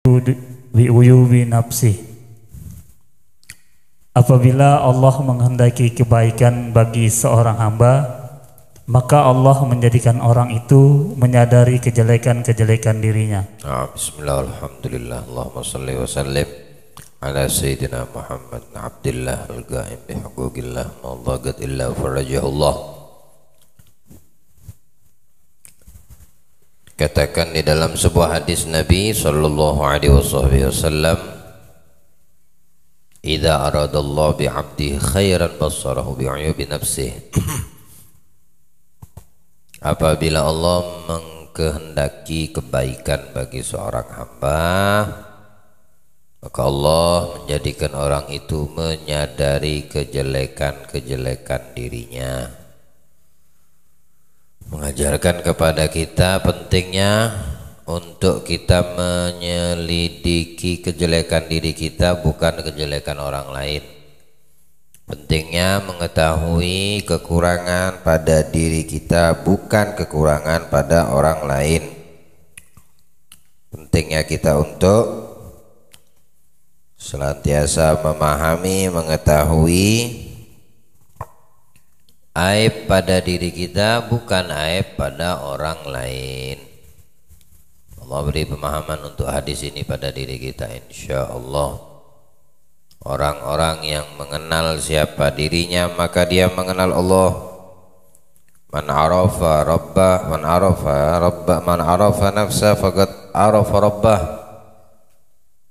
biuyubi nafsi. Apabila Allah menghendaki kebaikan bagi seorang hamba, maka Allah menjadikan orang itu menyadari kejelekan-kejelekan dirinya. Bismillah, alhamdulillah, Allahumma salli wa sallim ala Sayyidina Muhammad Abdillah al-Ghaim bihuquqillah mawdagat illa farajahullah. Katakan di dalam sebuah hadis Nabi sallallahu alaihi wasallam, idza aradallahu bi'abdihi khairan bassarahu bi'uyubi nafsihi. Apabila Allah mengkehendaki kebaikan bagi seorang hamba, maka Allah menjadikan orang itu menyadari kejelekan-kejelekan dirinya. Mengajarkan kepada kita pentingnya untuk kita menyelidiki kejelekan diri kita, bukan kejelekan orang lain. Pentingnya mengetahui kekurangan pada diri kita, bukan kekurangan pada orang lain. Pentingnya kita untuk senantiasa memahami, mengetahui aib pada diri kita, bukan aib pada orang lain. Allah beri pemahaman untuk hadis ini pada diri kita, insya Allah. Orang-orang yang mengenal siapa dirinya, maka dia mengenal Allah. Man arafa rabbah, man arafa nafsa faqad arafa rabbah.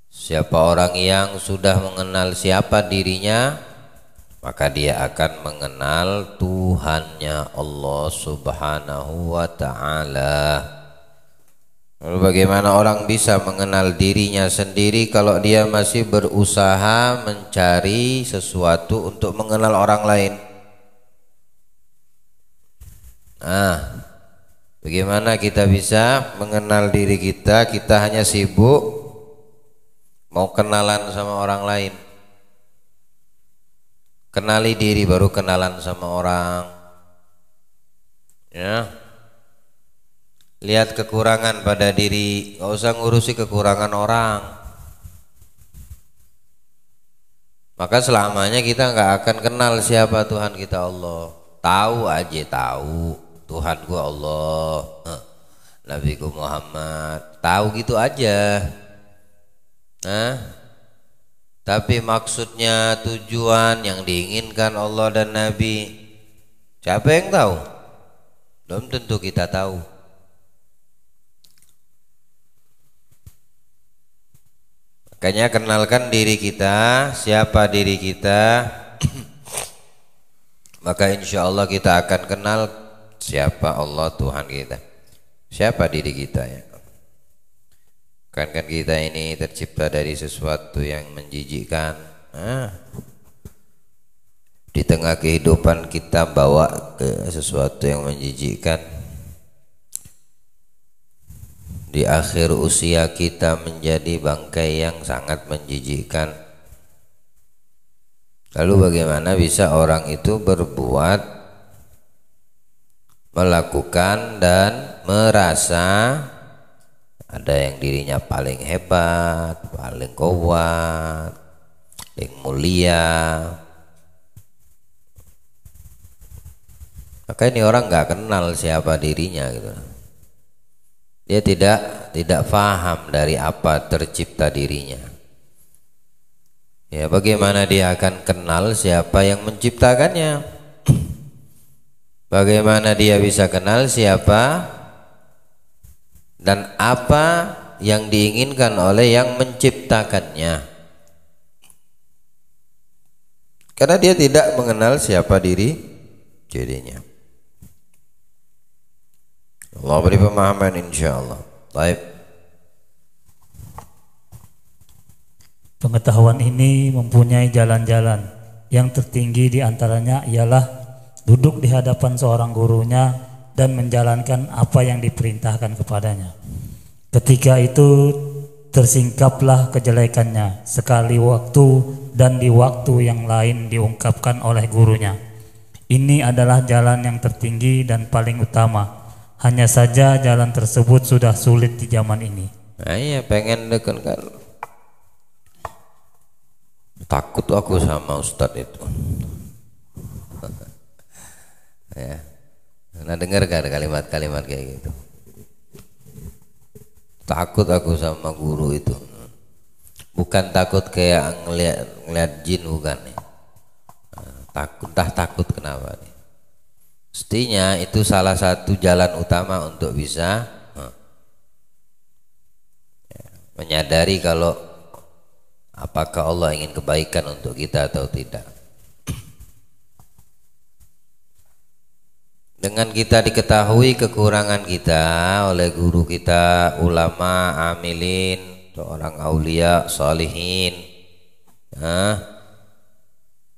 Siapa orang yang sudah mengenal siapa dirinya, maka dia akan mengenal Tuhannya, Allah subhanahu wa ta'ala. Lalu bagaimana orang bisa mengenal dirinya sendiri kalau dia masih berusaha mencari sesuatu untuk mengenal orang lain? Bagaimana kita bisa mengenal diri kita? Kita hanya sibuk mau kenalan sama orang lain. Kenali diri baru kenalan sama orang, ya. Lihat kekurangan pada diri, gak usah ngurusi kekurangan orang. Maka selamanya kita gak akan kenal siapa Tuhan kita, Allah. Tahu aja, tahu Tuhanku Allah, Nabiku Muhammad, tahu gitu aja. Tapi maksudnya, tujuan yang diinginkan Allah dan Nabi, siapa yang tahu? Belum tentu kita tahu. Makanya kenalkan diri kita, siapa diri kita, maka insya Allah kita akan kenal siapa Allah Tuhan kita, siapa diri kita, ya. Kan kita ini tercipta dari sesuatu yang menjijikkan. Di tengah kehidupan kita bawa ke sesuatu yang menjijikkan. Di akhir usia kita menjadi bangkai yang sangat menjijikkan. Lalu bagaimana bisa orang itu berbuat, melakukan dan merasa ada yang dirinya paling hebat, paling kuat, paling mulia? Maka ini orang nggak kenal siapa dirinya, gitu. Dia tidak paham dari apa tercipta dirinya. Ya, bagaimana dia akan kenal siapa yang menciptakannya? Bagaimana dia bisa kenal siapa dan apa yang diinginkan oleh yang menciptakannya? Karena dia tidak mengenal siapa dirinya. Allah beri pemahaman insyaallah. Baik. Pengetahuan ini mempunyai jalan-jalan. Yang tertinggi diantaranya ialah duduk di hadapan seorang gurunya dan menjalankan apa yang diperintahkan kepadanya. Ketika itu tersingkaplah kejelekannya sekali waktu dan di waktu yang lain diungkapkan oleh gurunya. Ini adalah jalan yang tertinggi dan paling utama. Hanya saja jalan tersebut sudah sulit di zaman ini. Nah, iya pengen deken kan. Takut aku sama ustadz itu. Ya. Nah, dengar kan kalimat-kalimat kayak gitu. Takut aku sama guru itu. Bukan takut kayak ngeliat jin, bukan nih. Takut kenapa nih? Mestinya itu salah satu jalan utama untuk bisa menyadari kalau apakah Allah ingin kebaikan untuk kita atau tidak. Dengan kita diketahui kekurangan kita oleh guru kita, ulama, amilin, seorang aulia, salihin,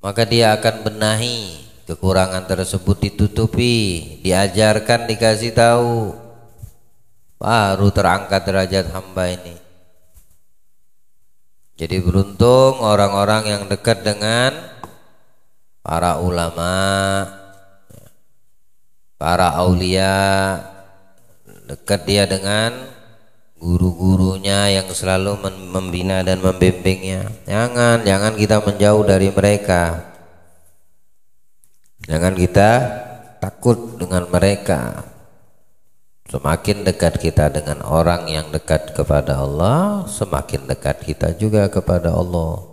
maka dia akan benahi kekurangan tersebut, ditutupi, diajarkan, dikasih tahu, baru terangkat derajat hamba ini. Jadi beruntung orang-orang yang dekat dengan para ulama, para aulia, dekat dia dengan guru-gurunya yang selalu membina dan membimbingnya. Jangan kita menjauh dari mereka. Jangan kita takut dengan mereka. Semakin dekat kita dengan orang yang dekat kepada Allah, semakin dekat kita juga kepada Allah.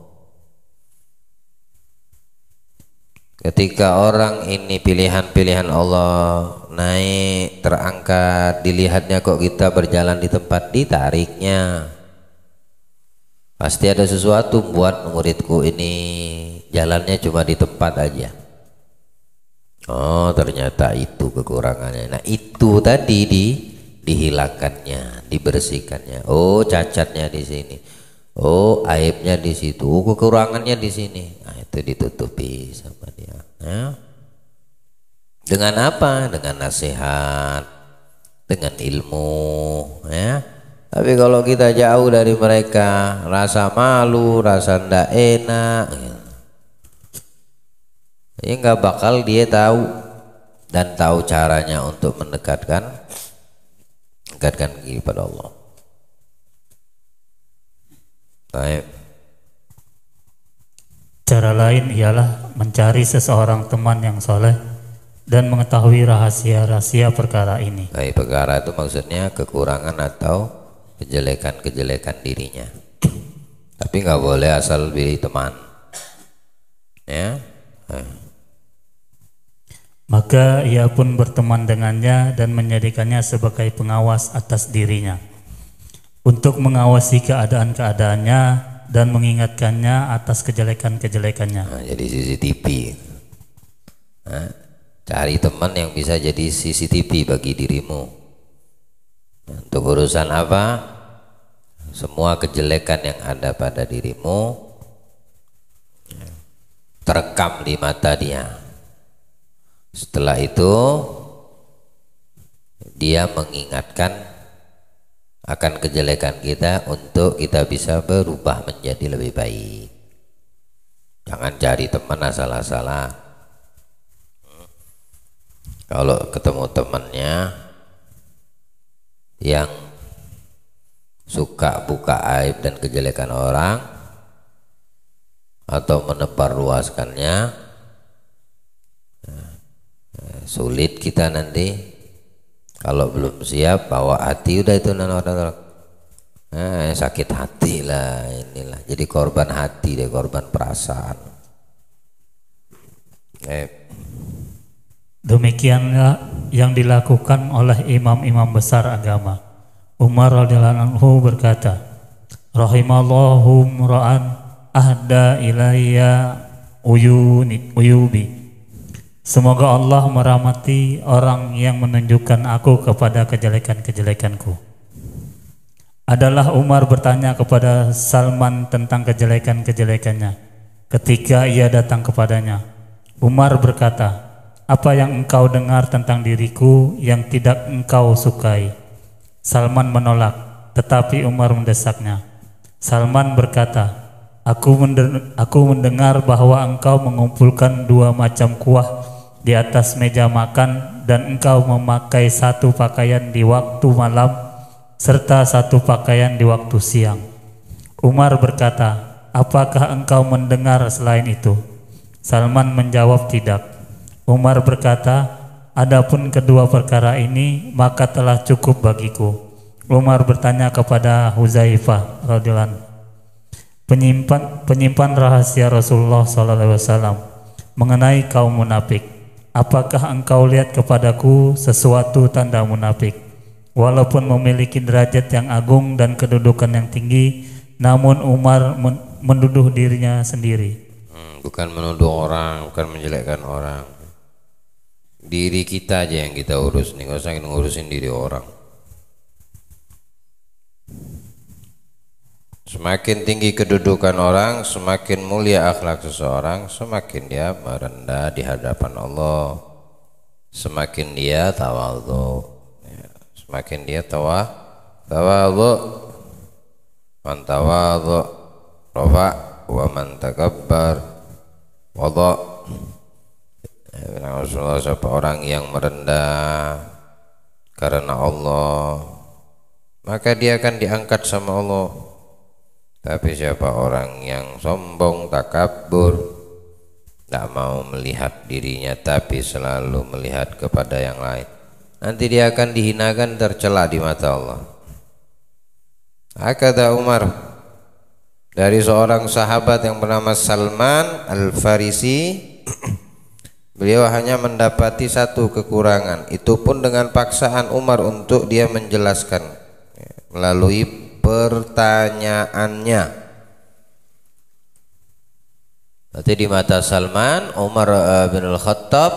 Ketika orang ini pilihan-pilihan Allah naik, terangkat, dilihatnya kok kita berjalan di tempat, ditariknya. Pasti ada sesuatu buat muridku ini jalannya cuma di tempat aja. Oh, ternyata itu kekurangannya. Nah, itu tadi dihilangkannya, dibersihkannya. Oh, cacatnya di sini. Oh, aibnya di situ. Oh, kekurangannya di sini. Nah, itu ditutupi sama dia. Ya. Dengan apa? Dengan nasihat, dengan ilmu, ya. Tapi kalau kita jauh dari mereka, rasa malu, rasa ndak enak, ya nggak bakal dia tahu dan tahu caranya untuk mendekatkan diri pada Allah. Baik. Cara lain ialah mencari seseorang teman yang soleh dan mengetahui rahasia-rahasia perkara ini. Baik, perkara itu maksudnya kekurangan atau kejelekan dirinya. Tapi nggak boleh asal pilih teman. Ya. Maka ia pun berteman dengannya dan menjadikannya sebagai pengawas atas dirinya, untuk mengawasi keadaan-keadaannya dan mengingatkannya atas kejelekan-kejelekannya. Nah, jadi CCTV. Nah, cari teman yang bisa jadi CCTV bagi dirimu. Untuk urusan apa? Semua kejelekan yang ada pada dirimu terekam di mata dia. Setelah itu dia mengingatkan akan kejelekan kita untuk kita bisa berubah menjadi lebih baik. Jangan cari teman asal-asalan. Kalau ketemu temannya yang suka buka aib dan kejelekan orang atau menebarluaskannya, sulit kita nanti. Kalau belum siap, bawa hati udah itu sakit hati lah, inilah jadi korban hati deh, korban perasaan. Demikianlah yang dilakukan oleh imam-imam besar agama. Umar radhiyallahu anhu berkata, rahimallahu mura'an ahda ilayya uyubi. Semoga Allah merahmati orang yang menunjukkan aku kepada kejelekan-kejelekanku. Adalah Umar bertanya kepada Salman tentang kejelekan-kejelekannya. Ketika ia datang kepadanya, Umar berkata, apa yang engkau dengar tentang diriku yang tidak engkau sukai? Salman menolak, tetapi Umar mendesaknya. Salman berkata, aku mendengar bahwa engkau mengumpulkan 2 macam kuah di atas meja makan dan engkau memakai satu pakaian di waktu malam serta satu pakaian di waktu siang. Umar berkata, apakah engkau mendengar selain itu? Salman menjawab, tidak. Umar berkata, adapun kedua perkara ini maka telah cukup bagiku. Umar bertanya kepada Huzaifah radhiyallahu anhu, penyimpan rahasia Rasulullah SAW mengenai kaum munafik, apakah engkau lihat kepadaku sesuatu tanda munafik? Walaupun memiliki derajat yang agung dan kedudukan yang tinggi, namun Umar menuduh dirinya sendiri. Bukan menuduh orang, bukan menjelekkan orang. Diri kita aja yang kita urus nih, nggak usah ngurusin diri orang. Semakin tinggi kedudukan orang, semakin mulia akhlak seseorang, semakin dia merendah di hadapan Allah, semakin dia tawadhu, semakin dia tawadhu. Man tawadhu rafa wa man takabbar wada. Rasulullah, siapa orang yang merendah karena Allah, maka dia akan diangkat sama Allah. Tapi siapa orang yang sombong, takabur, tidak mau melihat dirinya tapi selalu melihat kepada yang lain, nanti dia akan dihinakan, tercela di mata Allah. Kata Umar dari seorang sahabat yang bernama Salman Al-Farisi, beliau hanya mendapati satu kekurangan, itu pun dengan paksaan Umar untuk dia menjelaskan melalui pertanyaannya. Berarti di mata Salman, Umar bin Al-Khattab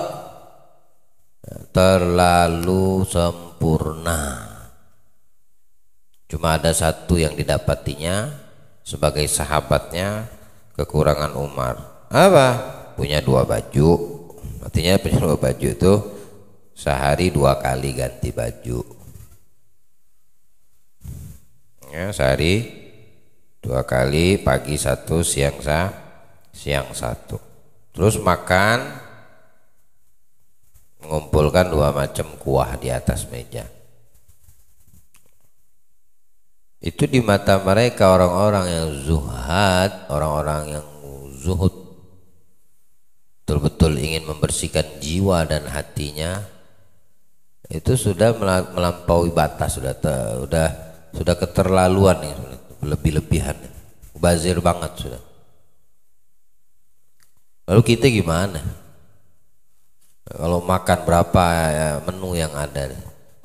terlalu sempurna. Cuma ada satu yang didapatinya sebagai sahabatnya, kekurangan Umar. Apa? Punya dua baju. Artinya punya dua baju itu sehari 2 kali ganti baju. Ya, sehari 2 kali, pagi 1, siang 1. Terus makan, mengumpulkan 2 macam kuah di atas meja. Itu di mata mereka orang-orang yang zuhad, orang-orang yang zuhud, betul-betul ingin membersihkan jiwa dan hatinya, itu sudah melampaui batas, sudah keterlaluan, lebih-lebihan, mubazir banget sudah. Lalu kita gimana? Kalau makan berapa menu yang ada?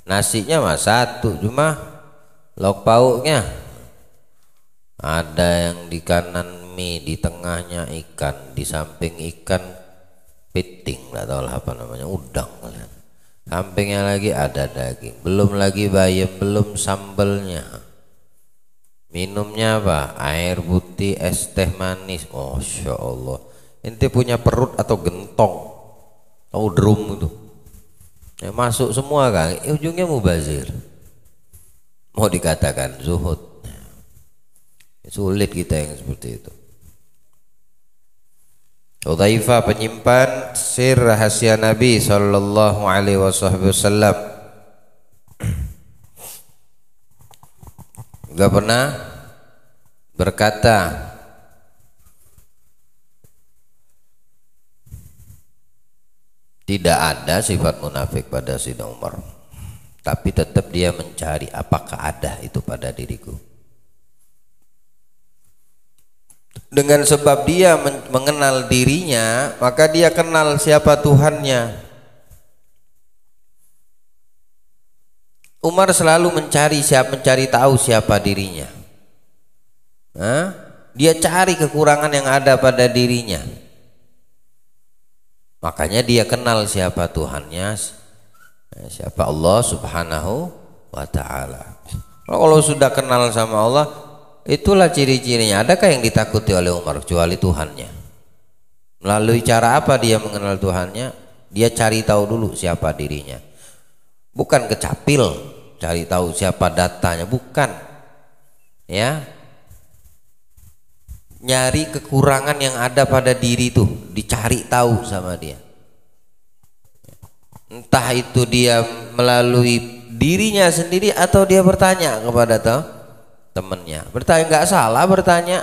Nasinya mah 1, cuma lauk pauknya ada yang di kanan mie, di tengahnya ikan, di samping ikan piting, nggak tahu lah apa namanya, udang, sampingnya lagi ada daging, belum lagi bayam, belum sambelnya. Minumnya apa? Air putih, es teh manis. Masya Allah, ente punya perut atau gentong, tahu drum itu ya, masuk semua kan, ujungnya mubazir. Mau dikatakan zuhud, sulit kita yang seperti itu. Hudzaifah penyimpan sir rahasia Nabi sallallahu alaihi wasallam, juga pernah berkata, tidak ada sifat munafik pada Sayyidina Umar, tapi tetap dia mencari apakah ada itu pada diriku. Dengan sebab dia mengenal dirinya, maka dia kenal siapa Tuhannya. Umar selalu mencari tahu siapa dirinya. Dia cari kekurangan yang ada pada dirinya, makanya dia kenal siapa Tuhannya, siapa Allah subhanahu wa ta'ala. Kalau sudah kenal sama Allah, itulah ciri-cirinya. Adakah yang ditakuti oleh Umar kecuali Tuhannya? Melalui cara apa dia mengenal Tuhannya? Dia cari tahu dulu siapa dirinya. Bukan kecapil cari tahu siapa datanya, bukan. Ya, nyari kekurangan yang ada pada diri itu, dicari tahu sama dia. Entah itu dia melalui dirinya sendiri atau dia bertanya kepada temannya? Bertanya nggak salah bertanya.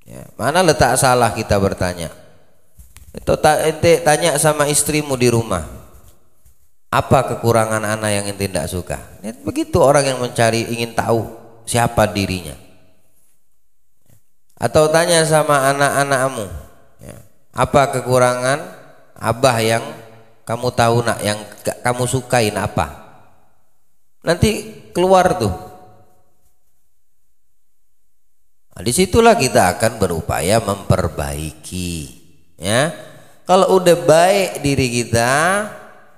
Ya, mana letak salah kita bertanya? Itu ente tanya sama istrimu di rumah, apa kekurangan anak yang ente tidak suka? Ya, begitu orang yang mencari ingin tahu siapa dirinya. Atau tanya sama anak-anakmu, ya, apa kekurangan abah yang kamu tahu nak, yang kamu sukain apa? Nanti keluar tuh. Nah, disitulah kita akan berupaya memperbaiki. Ya, kalau udah baik diri kita,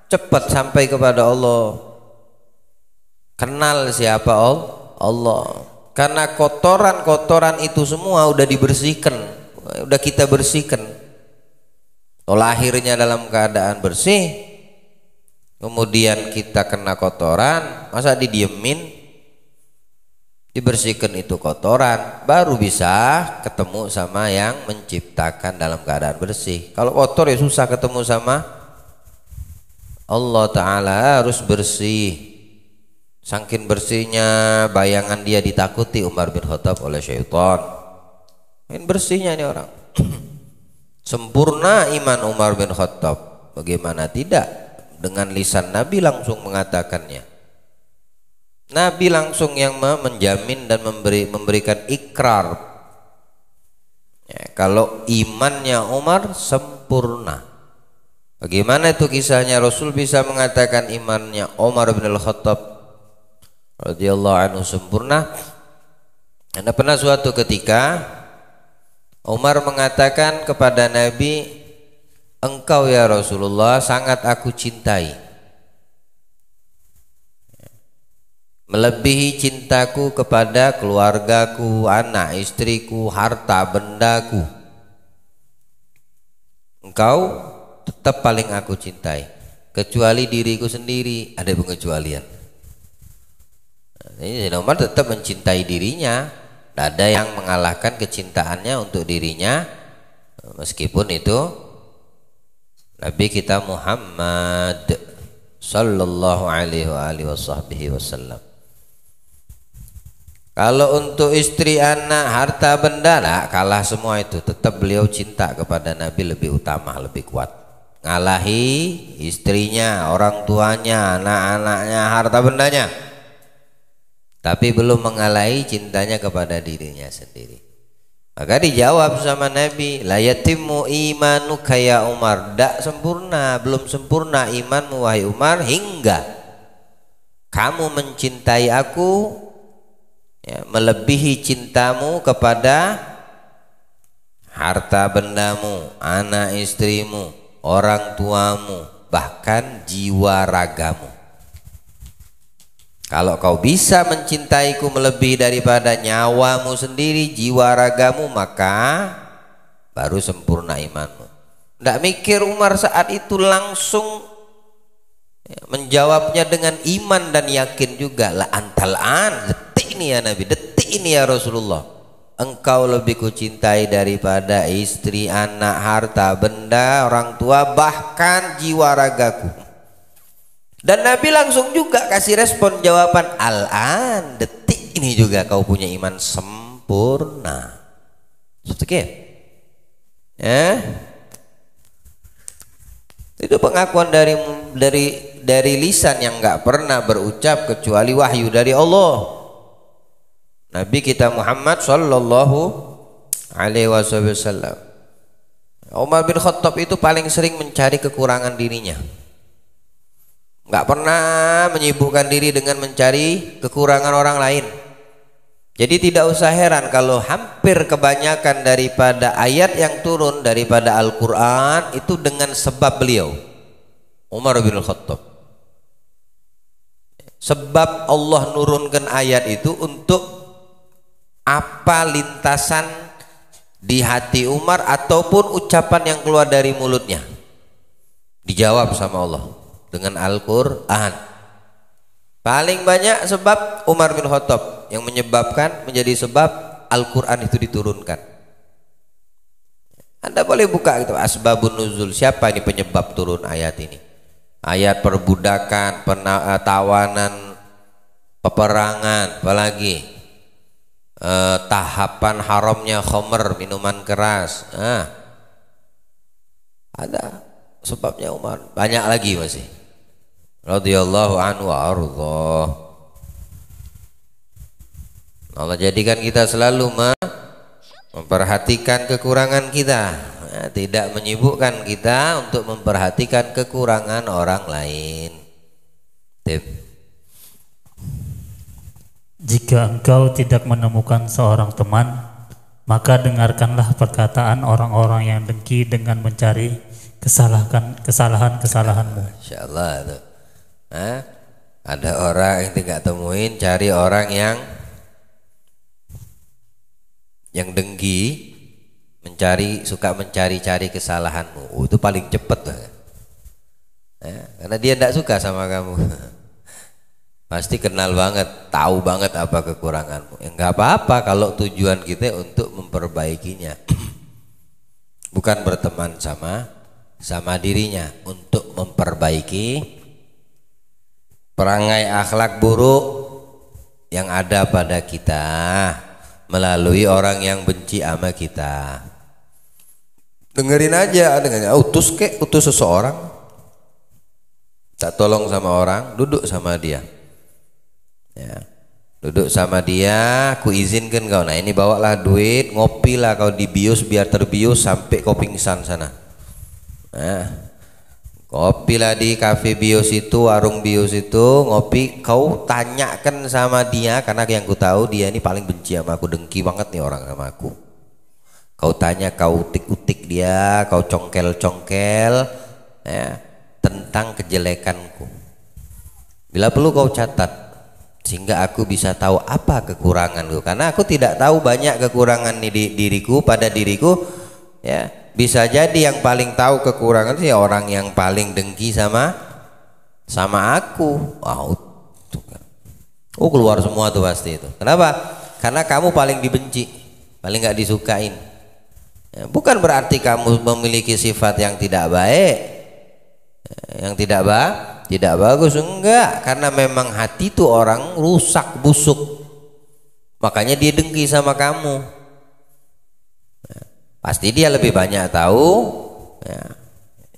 cepat sampai kepada Allah. Kenal siapa Allah. Karena kotoran-kotoran itu semua udah dibersihkan, udah kita bersihkan. Lahirnya dalam keadaan bersih, kemudian kita kena kotoran, masa didiemin? Dibersihkan itu kotoran, baru bisa ketemu sama yang menciptakan dalam keadaan bersih. Kalau kotor ya susah ketemu sama Allah Ta'ala, harus bersih. Saking bersihnya bayangan dia ditakuti Umar bin Khattab oleh syaitan. Main bersihnya ini orang. Sempurna iman Umar bin Khattab. Bagaimana tidak? Dengan lisan Nabi langsung mengatakannya. Nabi langsung yang menjamin dan memberikan ikrar. Ya, kalau imannya Umar sempurna. Bagaimana itu kisahnya? Rasul bisa mengatakan imannya Umar bin Al-Khattab radhiyallahu anhu sempurna. Ada pernah suatu ketika Umar mengatakan kepada Nabi, engkau ya Rasulullah sangat aku cintai, melebihi cintaku kepada keluargaku, anak istriku, harta bendaku. Engkau tetap paling aku cintai, kecuali diriku sendiri. Ada pengecualian. Ini Umar tetap mencintai dirinya. Tidak ada yang mengalahkan kecintaannya untuk dirinya, meskipun itu Nabi kita Muhammad sallallahu alaihi wasallam. Kalau untuk istri, anak, harta benda, nah, kalah semua itu. Tetap beliau cinta kepada Nabi lebih utama, lebih kuat. Ngalahi istrinya, orang tuanya, anak-anaknya, harta bendanya. Tapi belum mengalahi cintanya kepada dirinya sendiri. Maka dijawab sama Nabi, la yatimmu imanuka ya Umar. Tidak sempurna, belum sempurna imanmu wahai Umar, hingga kamu mencintai aku, ya, melebihi cintamu kepada harta bendamu, anak istrimu, orang tuamu, bahkan jiwa ragamu. Kalau kau bisa mencintaiku melebihi daripada nyawamu sendiri, jiwa ragamu, maka baru sempurna imanmu. Tidak mikir Umar saat itu, langsung menjawabnya dengan iman dan yakin juga. La antal an, detik ini ya Nabi, detik ini ya Rasulullah, engkau lebih kucintai daripada istri, anak, harta benda, orang tua, bahkan jiwa ragaku. Dan Nabi langsung juga kasih respon jawaban, al-an, detik ini juga kau punya iman sempurna. Oke, ya. Itu pengakuan dari lisan yang nggak pernah berucap kecuali wahyu dari Allah. Nabi kita Muhammad sallallahu alaihi wasallam. Umar bin Khattab itu paling sering mencari kekurangan dirinya. Nggak pernah menyibukkan diri dengan mencari kekurangan orang lain. Jadi tidak usah heran kalau hampir kebanyakan daripada ayat yang turun daripada Al-Quran itu dengan sebab beliau, Umar bin Khattab. Sebab Allah nurunkan ayat itu untuk apa lintasan di hati Umar ataupun ucapan yang keluar dari mulutnya, dijawab sama Allah dengan Al-Quran. Paling banyak sebab Umar bin Khattab yang menyebabkan, menjadi sebab Al-Quran itu diturunkan. Anda boleh buka gitu, asbabun nuzul, siapa ini penyebab turun ayat ini. ayat perbudakan, tawanan, peperangan, apalagi tahapan haramnya khamr, minuman keras. Ada sebabnya Umar. Banyak lagi masih. Radhiyallahu anhu wa ardhah. Allah jadikan kita selalu memperhatikan kekurangan kita, tidak menyibukkan kita untuk memperhatikan kekurangan orang lain. Jika engkau tidak menemukan seorang teman, maka dengarkanlah perkataan orang-orang yang dengki dengan mencari kesalahan-kesalahanmu. Insyaallah tuh. Ada orang yang tidak temuin, cari orang yang dengki, suka mencari-cari kesalahanmu. Itu paling cepat lah. Karena dia tidak suka sama kamu. Pasti kenal banget, tahu banget apa kekuranganmu. Enggak apa-apa kalau tujuan kita untuk memperbaikinya. Bukan berteman sama dirinya, untuk memperbaiki perangai akhlak buruk yang ada pada kita melalui orang yang benci sama kita. Dengerin aja, utus seseorang, tak tolong sama orang, duduk sama dia. Ya, duduk sama dia, aku izinkan kau. Nah ini bawalah duit, ngopilah kau di bius biar terbius sampai kau pingsan sana. Nah, kopilah di kafe bius itu, warung bius itu, ngopi. Kau tanyakan sama dia, karena yang ku tahu dia ini paling benci sama aku, dengki banget nih orang sama aku. Kau tanya, kau utik-utik dia, kau congkel-congkel ya, tentang kejelekanku. Bila perlu kau catat, sehingga aku bisa tahu apa kekuranganku. Karena aku tidak tahu banyak kekurangan di diriku, pada diriku ya. Bisa jadi yang paling tahu kekurangan sih orang yang paling dengki sama aku. Keluar semua tuh pasti itu. Kenapa? Karena kamu paling dibenci, paling nggak disukain. Ya, bukan berarti kamu memiliki sifat yang tidak baik, yang tidak bagus, enggak. Karena memang hati tuh orang rusak, busuk, makanya dia dengki sama kamu. Pasti dia lebih banyak tahu ya,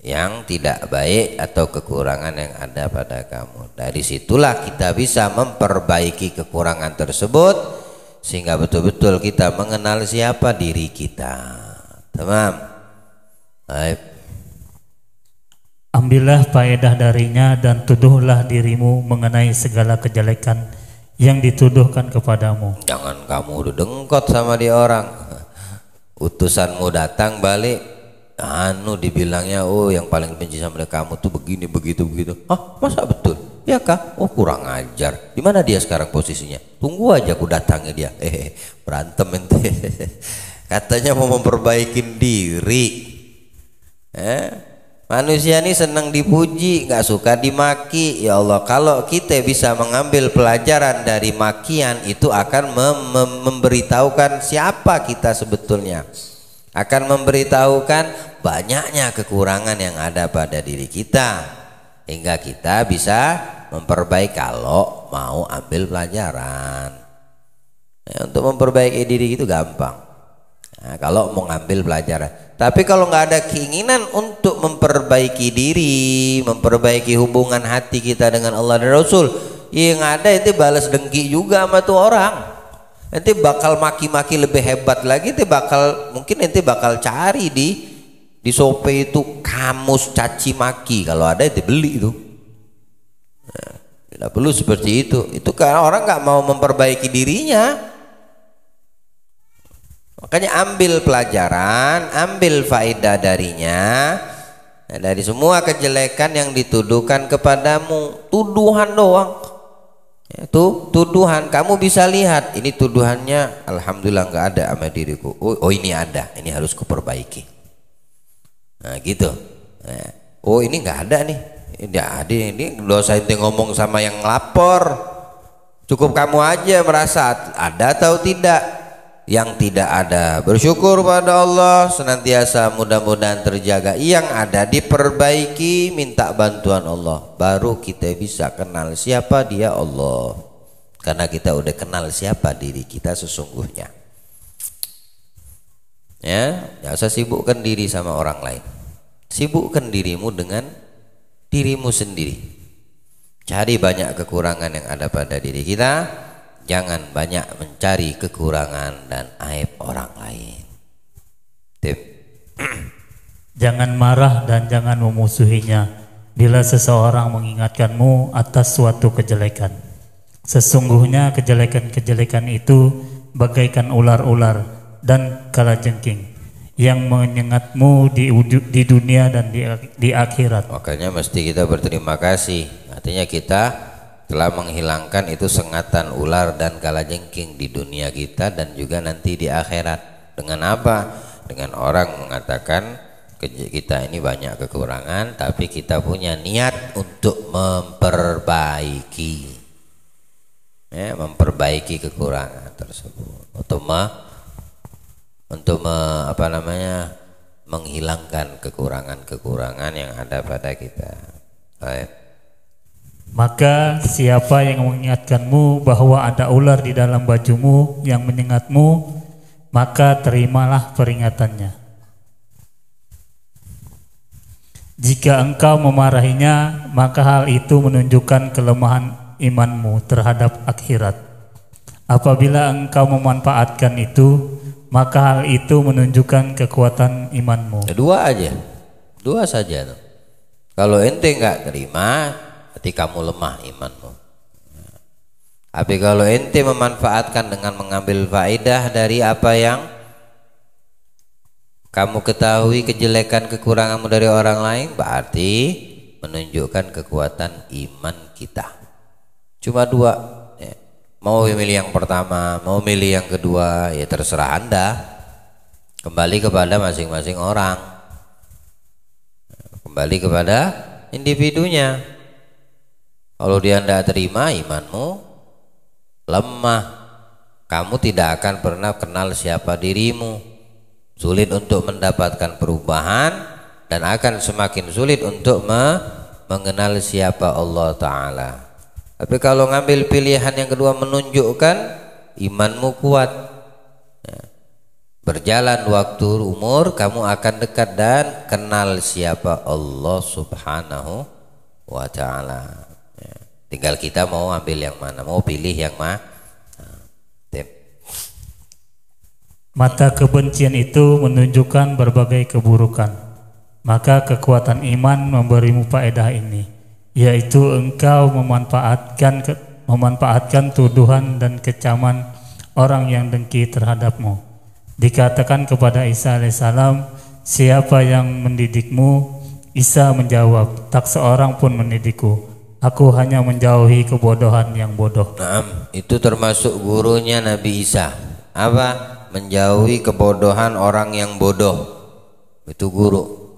yang tidak baik atau kekurangan yang ada pada kamu. Dari situlah kita bisa memperbaiki kekurangan tersebut, sehingga betul-betul kita mengenal siapa diri kita. Tamam. Baik. Ambillah faedah darinya dan tuduhlah dirimu mengenai segala kejelekan yang dituduhkan kepadamu. Jangan kamu udah dengkot sama dia orang. Utusanmu datang balik, dibilangnya, oh yang paling benci sama kamu tuh begini, begitu. Masa betul? Ya kah? Oh kurang ajar. Di mana dia sekarang posisinya? Tunggu aja aku datangnya dia. Berantem ente. Katanya mau memperbaiki diri. Manusia ini senang dipuji, nggak suka dimaki. Ya Allah, kalau kita bisa mengambil pelajaran dari makian itu akan memberitahukan siapa kita sebetulnya, akan memberitahukan banyaknya kekurangan yang ada pada diri kita, hingga kita bisa memperbaiki kalau mau ambil pelajaran. Untuk memperbaiki diri itu gampang. Nah, kalau mau ngambil pelajaran. Tapi kalau nggak ada keinginan untuk memperbaiki diri, memperbaiki hubungan hati kita dengan Allah dan Rasul, yang ada itu balas dengki juga sama tuh orang. Nanti bakal maki-maki lebih hebat lagi. Mungkin nanti bakal cari di Shopee itu kamus caci maki. Kalau ada itu beli itu. Nah, tidak perlu seperti itu. Itu karena orang nggak mau memperbaiki dirinya. Makanya ambil pelajaran, ambil faedah darinya. Nah, dari semua kejelekan yang dituduhkan kepadamu, tuduhan doang. Itu tuduhan, kamu bisa lihat ini tuduhannya, alhamdulillah nggak ada sama diriku. Oh ini ada, ini harus kuperbaiki. Nah gitu. Nah, oh ini nggak ada nih, ini dosa ente ngomong sama yang lapor. Cukup kamu aja merasa ada atau tidak. yang tidak ada bersyukur pada Allah, senantiasa mudah-mudahan terjaga, yang ada diperbaiki, minta bantuan Allah, baru kita bisa kenal siapa dia Allah, karena kita udah kenal siapa diri kita sesungguhnya. Ya, jangan usah sibukkan diri sama orang lain, sibukkan dirimu dengan dirimu sendiri. Cari banyak kekurangan yang ada pada diri kita, jangan banyak mencari kekurangan dan aib orang lain. Tip. Jangan marah dan jangan memusuhinya bila seseorang mengingatkanmu atas suatu kejelekan. Sesungguhnya kejelekan-kejelekan itu bagaikan ular-ular dan kalajengking yang menyengatmu di dunia dan di akhirat. Makanya mesti kita berterima kasih. Artinya kita telah menghilangkan itu sengatan ular dan kalajengking di dunia kita dan juga nanti di akhirat. Dengan apa? Dengan orang mengatakan kita ini banyak kekurangan, tapi kita punya niat untuk memperbaiki, ya, memperbaiki kekurangan tersebut, menghilangkan kekurangan-kekurangan yang ada pada kita. Baik. Maka siapa yang mengingatkanmu bahwa ada ular di dalam bajumu yang menyengatmu, maka terimalah peringatannya. Jika engkau memarahinya, maka hal itu menunjukkan kelemahan imanmu terhadap akhirat. Apabila engkau memanfaatkan itu, maka hal itu menunjukkan kekuatan imanmu. Dua saja tuh. Kalau ente nggak terima, berarti kamu lemah imanmu. Tapi kalau ente memanfaatkan dengan mengambil faedah dari apa yang kamu ketahui kejelekan kekuranganmu dari orang lain, berarti menunjukkan kekuatan iman kita. Cuma dua, ya. Mau milih yang pertama, mau milih yang kedua, ya terserah Anda. Kembali kepada masing-masing orang, kembali kepada individunya. Kalau dia tidak terima, imanmu lemah, kamu tidak akan pernah kenal siapa dirimu, sulit untuk mendapatkan perubahan, dan akan semakin sulit untuk mengenal siapa Allah Ta'ala. Tapi kalau ngambil pilihan yang kedua, menunjukkan imanmu kuat, ya. Berjalan waktu umur, kamu akan dekat dan kenal siapa Allah Subhanahu wa Ta'ala. Tinggal kita mau ambil yang mana, mau pilih yang mana. Mata kebencian itu menunjukkan berbagai keburukan. Maka kekuatan iman memberimu faedah ini, yaitu engkau memanfaatkan tuduhan dan kecaman orang yang dengki terhadapmu. Dikatakan kepada Isa alaihissalam, siapa yang mendidikmu? Isa menjawab, tak seorang pun mendidikku. Aku hanya menjauhi kebodohan yang bodoh. Nah, itu termasuk gurunya Nabi Isa. Apa? Menjauhi kebodohan orang yang bodoh. Itu guru.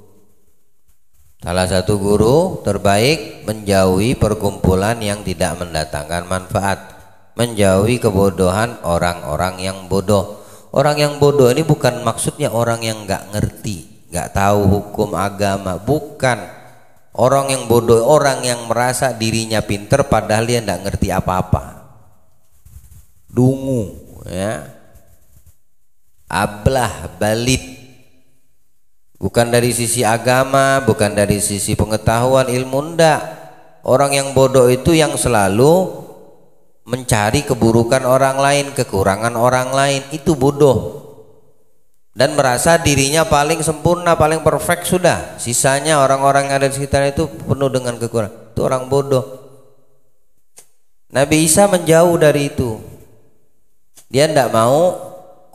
Salah satu guru terbaik, menjauhi perkumpulan yang tidak mendatangkan manfaat, menjauhi kebodohan orang-orang yang bodoh. Orang yang bodoh ini bukan maksudnya orang yang nggak ngerti, nggak tahu hukum agama, bukan. Orang yang bodoh, orang yang merasa dirinya pinter padahal dia tidak ngerti apa-apa, dungu, ya, ablah, balit, bukan dari sisi agama, bukan dari sisi pengetahuan ilmu, ndak. Orang yang bodoh itu yang selalu mencari keburukan orang lain, kekurangan orang lain, itu bodoh. Dan merasa dirinya paling sempurna, paling perfect sudah. Sisanya orang-orang yang ada di sekitar itu penuh dengan kekurangan. Itu orang bodoh. Nabi Isa menjauh dari itu. Dia tidak mau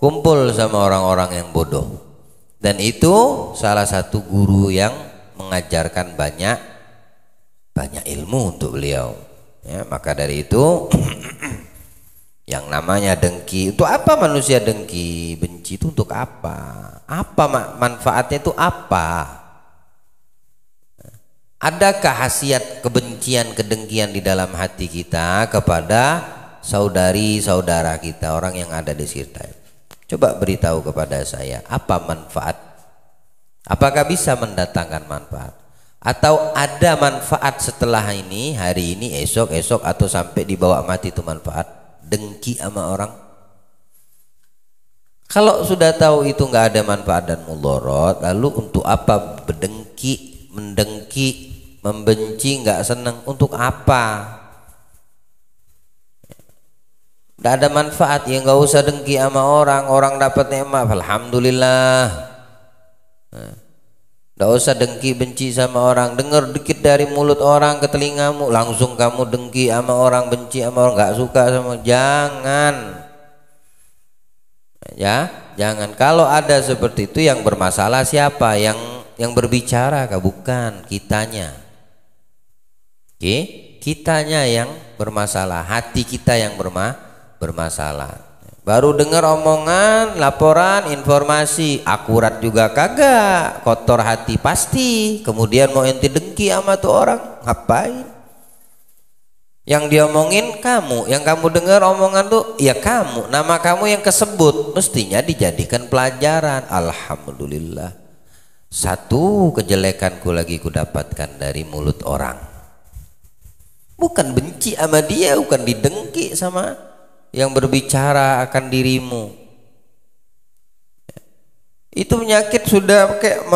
kumpul sama orang-orang yang bodoh. Dan itu salah satu guru yang mengajarkan banyak ilmu untuk beliau. Ya, maka dari itu yang namanya dengki, itu apa manusia dengki, benci itu untuk apa? Apa manfaatnya itu apa? Adakah khasiat kebencian, kedengkian di dalam hati kita kepada saudari-saudara kita, orang yang ada di sekitar? Coba beritahu kepada saya, apa manfaat? Apakah bisa mendatangkan manfaat? Atau ada manfaat setelah ini, hari ini, esok, atau sampai dibawa mati itu manfaat? Dengki sama orang? Kalau sudah tahu itu nggak ada manfaat dan mudarat, lalu untuk apa berdengki, mendengki, membenci, nggak senang? Untuk apa? Nggak ada manfaat, ya nggak usah dengki sama orang. Orang dapat nikmat, alhamdulillah. Nggak usah dengki, benci sama orang. Dengar dikit dari mulut orang ke telingamu, langsung kamu dengki sama orang, benci sama orang, nggak suka sama. Jangan. Ya, jangan. Kalau ada seperti itu, yang bermasalah siapa? Yang berbicara kah? Bukan, kitanya. Oke, kitanya yang bermasalah, hati kita yang bermasalah. Baru dengar omongan, laporan, informasi, akurat juga kagak, kotor hati pasti. Kemudian mau ente dengki sama tuh orang, ngapain? Yang diomongin kamu, yang kamu dengar omongan tuh ya kamu, nama kamu yang kesebut, mestinya dijadikan pelajaran. Alhamdulillah, satu kejelekanku lagi kudapatkan dari mulut orang. Bukan benci sama dia, bukan didengki sama yang berbicara akan dirimu. Itu penyakit sudah kayak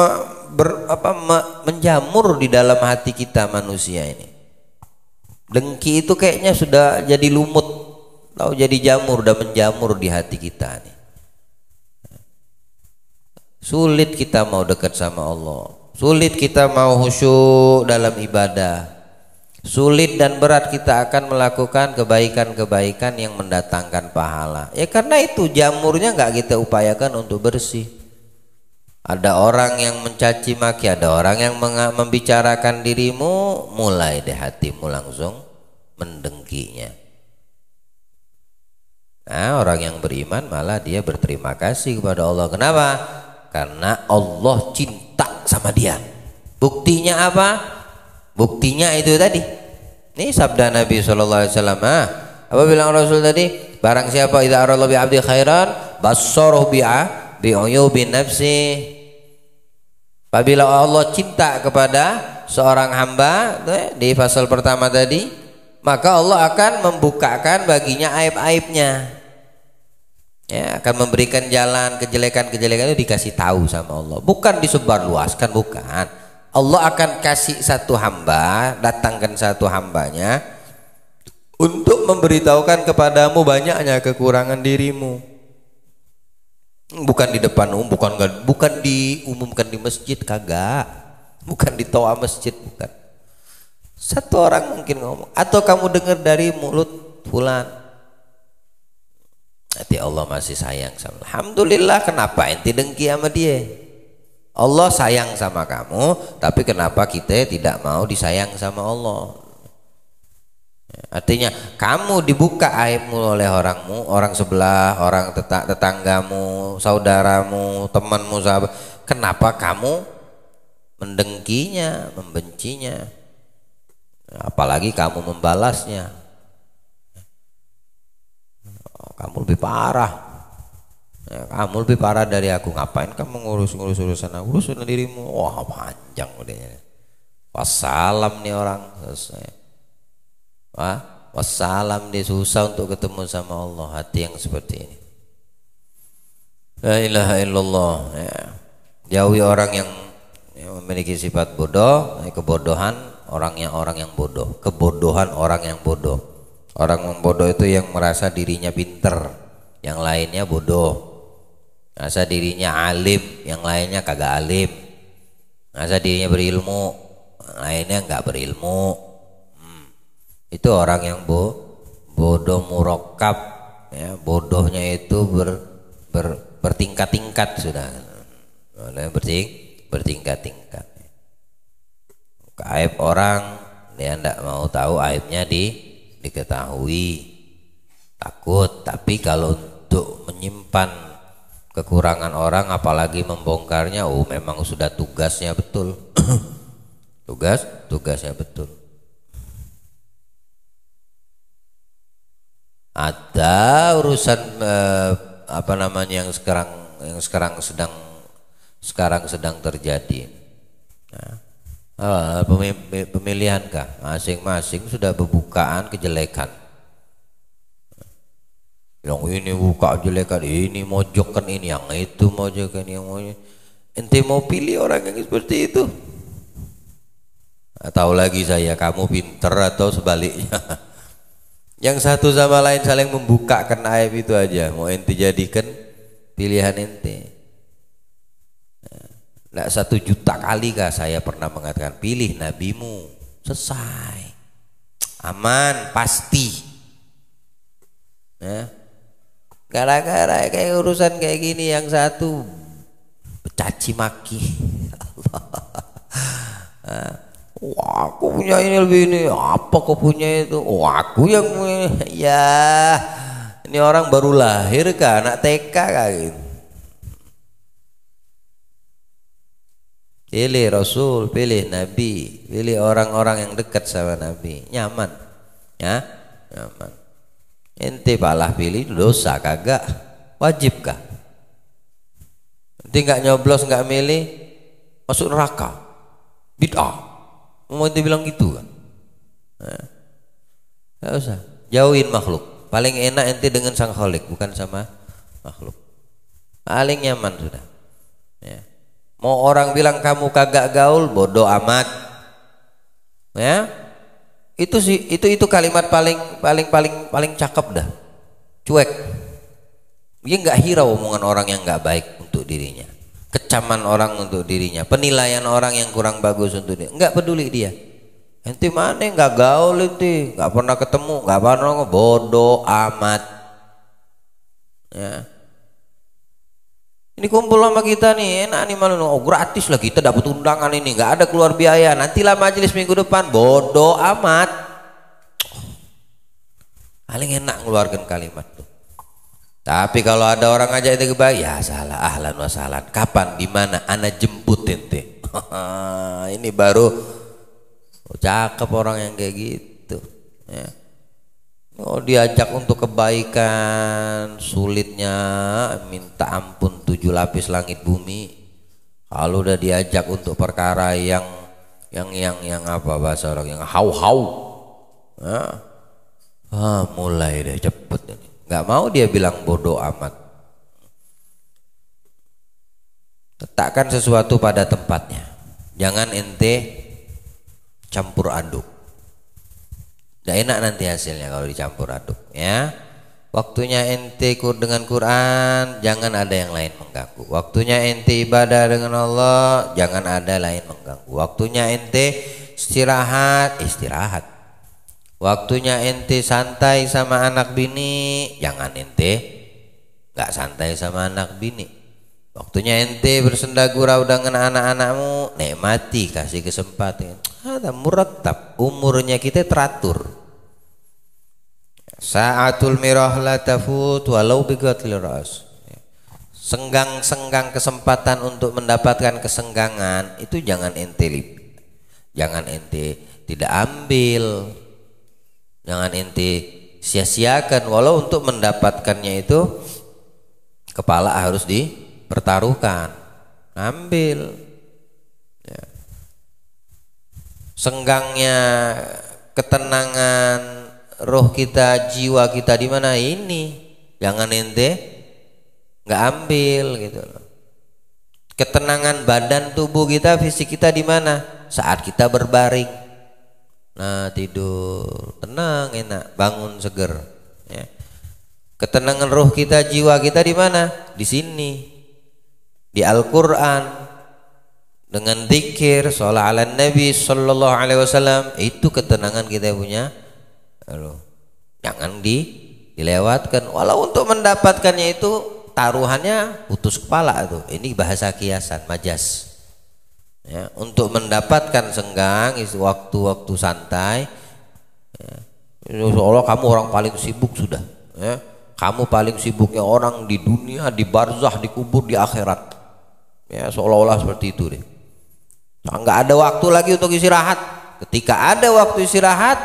menjamur di dalam hati kita manusia ini. Dengki itu kayaknya sudah jadi lumut, tahu, jadi jamur, udah menjamur di hati kita nih. Sulit kita mau dekat sama Allah, sulit kita mau khusyuk dalam ibadah, sulit dan berat kita akan melakukan kebaikan-kebaikan yang mendatangkan pahala. Ya karena itu jamurnya nggak kita upayakan untuk bersih. Ada orang yang mencaci maki, ada orang yang membicarakan dirimu, mulai deh hatimu langsung mendengkinya. Nah, orang yang beriman malah dia berterima kasih kepada Allah. Kenapa? Karena Allah cinta sama dia. Buktinya apa? Buktinya itu tadi. Ini sabda Nabi SAW. Apa bilang Rasul tadi? Barang siapa idza arallahu bi 'abdi khairan bassarahu bi uyubin nafsi. Apabila Allah cinta kepada seorang hamba di pasal pertama tadi, maka Allah akan membukakan baginya aib-aibnya. Ya, akan memberikan jalan kejelekan-kejelekan itu dikasih tahu sama Allah. Bukan disebarluaskan, bukan. Allah akan kasih satu hamba, datangkan satu hambanya untuk memberitahukan kepadamu banyaknya kekurangan dirimu. Bukan di depan umum, bukan diumumkan di masjid, kagak. Bukan di toa masjid, bukan. Satu orang mungkin ngomong, atau kamu dengar dari mulut fulan. Hati Allah masih sayang sama. Alhamdulillah, kenapa ente dengki sama dia? Allah sayang sama kamu, tapi kenapa kita tidak mau disayang sama Allah? Artinya kamu dibuka aibmu oleh orang sebelah, orang tetanggamu, saudaramu, temanmu, sahabat. Kenapa kamu mendengkinya, membencinya? Apalagi kamu membalasnya. Kamu lebih parah. Kamu lebih parah dari aku. Ngapain kamu ngurus urusan aku? Urusan dirimu. Wah, panjang udahnya. Wassalam nih orang, selesai. Wassalam, dia susah untuk ketemu sama Allah. Hati yang seperti ini, la ilaha illallah, ya. Jauhi orang yang memiliki sifat bodoh, kebodohan orang yang bodoh, kebodohan orang yang bodoh. Orang yang bodoh itu yang merasa dirinya pinter, yang lainnya bodoh. Merasa dirinya alim, yang lainnya kagak alim. Merasa dirinya berilmu, yang lainnya nggak berilmu. Itu orang yang bodoh murakkab, ya, bodohnya itu bertingkat-tingkat sudah, bertingkat-tingkat. Aib orang dia tidak mau tahu, aibnya diketahui, takut. Tapi kalau untuk menyimpan kekurangan orang, apalagi membongkarnya, memang sudah tugasnya betul. tugasnya betul. Ada urusan apa namanya yang sekarang sedang terjadi. Nah, pemilihan kah? Masing-masing sudah berbukaan kejelekan. Yang ini buka jelekan, ini mojokkan ini, yang itu mojokkan yang mau. Ente mau pilih orang yang seperti itu? Tahu lagi saya, kamu pinter atau sebaliknya? Yang satu sama lain saling membukakan aib itu aja, mau ente jadikan pilihan ente. Nah, 1 juta kali kah saya pernah mengatakan pilih nabimu, selesai, aman, pasti. Ya. Gara-gara kayak urusan kayak gini yang satu caci maki. Wah, aku punya ini lebih ini, apa kau punya itu? Wah, aku yang ya ini orang baru lahir kah, anak TK kah gitu. Pilih Rasul, pilih Nabi, pilih orang-orang yang dekat sama Nabi, nyaman, ya, nyaman. Ente balah pilih dosa kagak, wajib kah? Ente nggak nyoblos nggak milih masuk neraka, bid'ah. Mau ente bilang gitu kan? Nggak usah, jauhin makhluk. Paling enak ente dengan sang khalik, bukan sama makhluk. Paling nyaman sudah. Ya. Mau orang bilang kamu kagak gaul, bodoh amat. Ya, itu kalimat paling cakep dah. Cuek. Dia nggak hirau omongan orang yang nggak baik untuk dirinya. Kecaman orang untuk dirinya, penilaian orang yang kurang bagus untuk dia, nggak peduli dia. Ente mana nggak gaul, ente nggak pernah ketemu, nggak pernah, bodoh amat. Ya. Ini kumpul sama kita nih, enak nih malu, oh gratis lah kita dapat undangan ini, nggak ada keluar biaya. Nantilah majelis minggu depan, bodoh amat. Paling enak ngeluarkan kalimat tuh. Tapi kalau ada orang ngajak itu kebaya, ya salah, ahlan wa sahlan. Kapan, di mana, ana jemput ente. Ini baru cakep orang yang kayak gitu. Ya. Oh, diajak untuk kebaikan, sulitnya minta ampun 7 lapis langit bumi. Kalau udah diajak untuk perkara yang apa bahasa orang yang hau-hau, ya. Mulai deh cepet ini. Nggak mau dia bilang bodoh amat. Letakkan sesuatu pada tempatnya. Jangan ente campur aduk. Nggak enak nanti hasilnya kalau dicampur aduk, ya. Waktunya ente dengan Quran, jangan ada yang lain mengganggu. Waktunya ente ibadah dengan Allah, jangan ada lain mengganggu. Waktunya ente istirahat. Waktunya ente santai sama anak bini, jangan ente nggak santai sama anak bini. Waktunya ente bersenda gurau dengan anak-anakmu, nikmati, kasih kesempatan. Ada murattab, umurnya kita teratur. Sa'atul mirah la tafut walau biqatil ras. Senggang-senggang kesempatan untuk mendapatkan kesenggangan itu jangan ente tidak ambil. Jangan ente sia-siakan, walau untuk mendapatkannya itu kepala harus dipertaruhkan. Ambil. Ya. Senggangnya ketenangan roh kita, jiwa kita di mana ini? Jangan ente nggak ambil gitu loh. Ketenangan badan, tubuh kita, fisik kita di mana? Saat kita berbaring. Nah, tidur tenang, enak, bangun seger. Ya. Ketenangan roh kita, jiwa kita di mana? Di sini, di Al-Quran, dengan zikir, sholawat ala Nabi Sallallahu Alaihi Wasallam. Itu ketenangan kita punya. Lalu, jangan dilewatkan. Walau untuk mendapatkannya itu taruhannya putus kepala tuh. Ini bahasa kiasan, majas. Ya, untuk mendapatkan senggang waktu-waktu santai, ya, seolah kamu orang paling sibuk sudah, ya. Kamu paling sibuknya orang di dunia, di barzah, di kubur, di akhirat, ya, seolah-olah seperti itu deh. Nah, nggak ada waktu lagi untuk istirahat. Ketika ada waktu istirahat,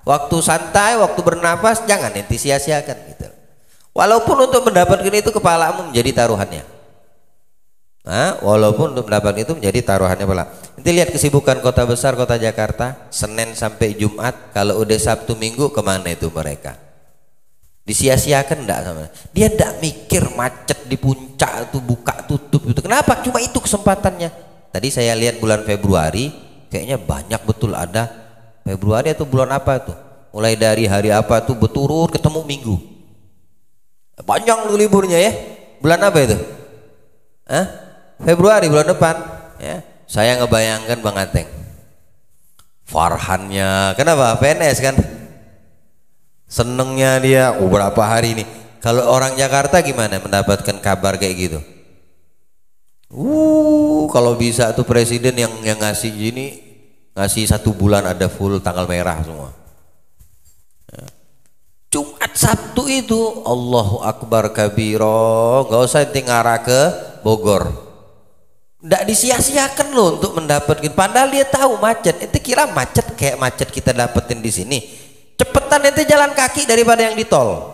waktu santai, waktu bernapas, jangan ente sia-siakan gitu. Walaupun untuk mendapatkan itu kepalamu menjadi taruhannya. Nah, walaupun untuk mendapatkan itu menjadi taruhannya pula. Nanti lihat kesibukan kota besar, kota Jakarta, Senin sampai Jumat. Kalau udah Sabtu Minggu kemana itu mereka? Disia-siakan enggak sama? Dia enggak mikir macet di puncak itu buka tutup itu. Kenapa? Cuma itu kesempatannya. Tadi saya lihat bulan Februari, kayaknya banyak betul ada. Februari atau bulan apa tuh? Mulai dari hari apa tuh berturut ketemu Minggu. Panjang tuh liburnya ya. Bulan apa itu? Hah? Februari bulan depan ya. Saya ngebayangkan Bang Ateng Farhannya, kenapa? PNS kan, senengnya dia berapa hari ini. Kalau orang Jakarta gimana mendapatkan kabar kayak gitu? Kalau bisa tuh presiden yang ngasih gini, ngasih 1 bulan ada full tanggal merah semua. Jumat Sabtu itu Allahu Akbar kabiro, nggak usah ngarah ke Bogor. Nggak disia-siakan loh untuk mendapatkan. Padahal dia tahu macet. Ente kira macet kayak macet kita dapetin di sini. Cepetan ente jalan kaki daripada yang di tol.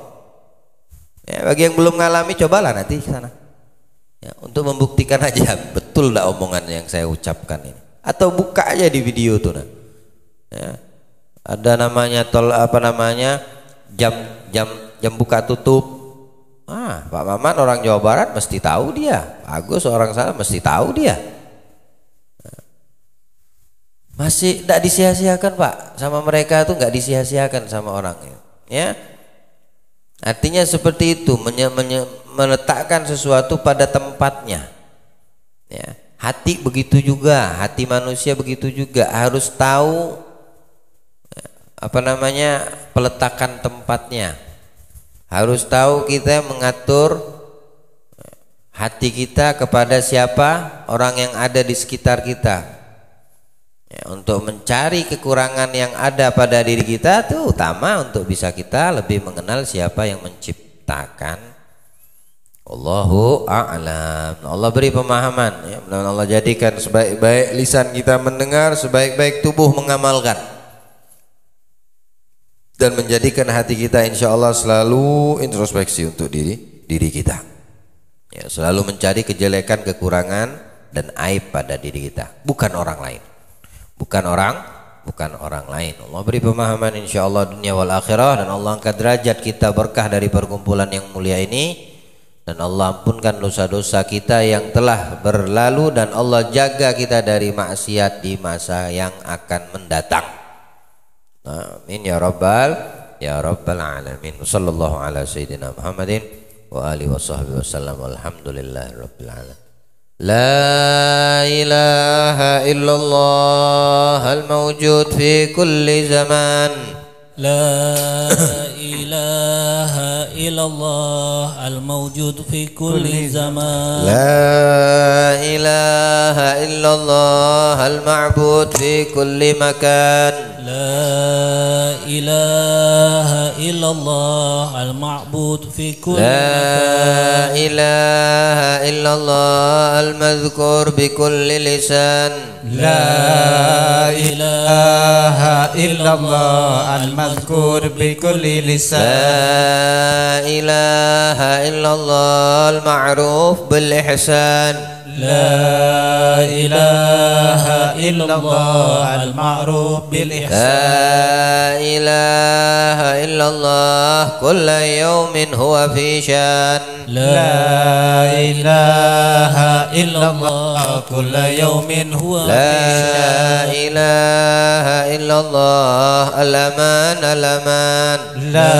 Ya, bagi yang belum ngalami cobalah nanti ke sana. Ya, untuk membuktikan aja betul nggak omongan yang saya ucapkan ini. Atau buka aja di video tuh nah. Ya, ada namanya tol apa namanya jam buka tutup. Pak Maman orang Jawa Barat mesti tahu dia. Agus orang sana mesti tahu dia. Masih tidak disia-siakan Pak, sama mereka tuh nggak disia-siakan sama orang ya. Artinya seperti itu, meletakkan sesuatu pada tempatnya ya. Hati begitu juga, hati manusia begitu juga, harus tahu apa namanya peletakan tempatnya. Harus tahu kita mengatur hati kita kepada siapa orang yang ada di sekitar kita ya, untuk mencari kekurangan yang ada pada diri kita itu utama untuk bisa kita lebih mengenal siapa yang menciptakan. Allahu a'lam. Allah beri pemahaman ya, Allah jadikan sebaik-baik lisan kita mendengar, sebaik-baik tubuh mengamalkan, dan menjadikan hati kita insya Allah selalu introspeksi untuk diri kita ya, selalu mencari kejelekan, kekurangan dan aib pada diri kita, bukan orang lain, bukan orang lain. Allah beri pemahaman insya Allah dunia wal akhirah, dan Allah angkat derajat kita berkah dari perkumpulan yang mulia ini, dan Allah ampunkan dosa-dosa kita yang telah berlalu, dan Allah jaga kita dari maksiat di masa yang akan mendatang. Amin ya rabbal alamin. Sallallahu ala sayyidina Muhammadin wa alihi wa sahbihi wasallam. Walhamdulillahi rabbil alamin. La ilaha illallah al-mawjud fi kulli zaman. La ilaha illallah al-mawjud fi kulli zaman. La ilaha illallah al-ma'bud fi kulli makan. La ilaha illallah al-ma'bud fi kulli makan. La ilaha illallah al-madhkur bi kulli lisan. La ilaha illallah al-madhkur bi kulli lisan. La ilaha illallah al-ma'ruf bil ihsan. La ilaha illallah al-ma'ruf bil ihsan. La ilaha illallah kulla yawmin huwa fi shan. La ilaha illallah kulla yawmin huwa fi La shan. ilaha illallah al-aman al-aman. La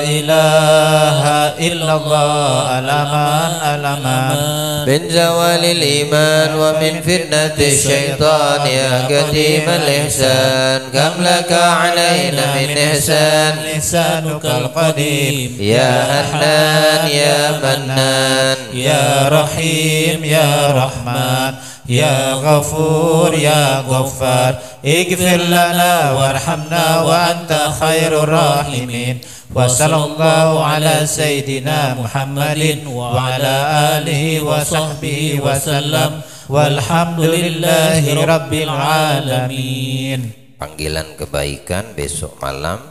ilaha illallah al-aman al-aman. Min zawalil iman wa min fitnatil syaitan ya qadimal ihsan. Kam laka alaina min ihsan lisanukal qadim. Ya Hannan ya Mannan. Ya Rahim ya Rahman. Ya Ghafur ya Ghaffar. Ighfir lana warhamna wa anta khairur rahimin. Wa sallallahu ala sayyidina Muhammadin wa ala alihi wa sahbihi wa sallam. Walhamdulillahi rabbil alamin. Panggilan kebaikan besok malam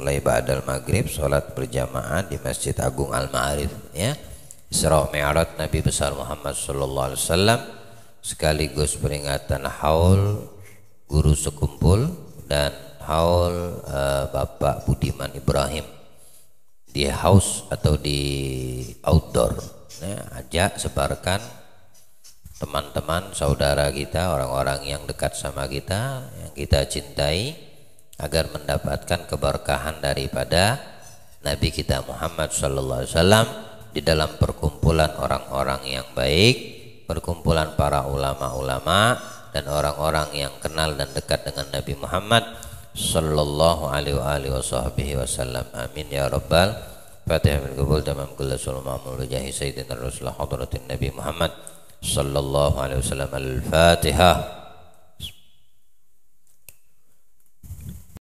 mulai ba'dal maghrib salat berjamaah di Masjid Agung Al-Ma'arif ya. Isra Mi'raj Nabi besar Muhammad sallallahu alaihi wasallam sekaligus peringatan haul guru sekumpul dan haul Bapak Budiman Ibrahim di house atau di outdoor ya. Ajak sebarkan teman-teman saudara kita, orang-orang yang dekat sama kita, yang kita cintai, agar mendapatkan keberkahan daripada Nabi kita Muhammad sallallahu alaihi wasallam di dalam perkumpulan orang-orang yang baik, perkumpulan para ulama-ulama dan orang-orang yang kenal dan dekat dengan Nabi Muhammad sallallahu alaihi wasallam. Amin ya rabbal Fatihah bil qabul tamam kullu sallallahu alaihi sayyidina rasulullah hadratin Nabi Muhammad sallallahu alaihi wasallam. Al-Fatihah.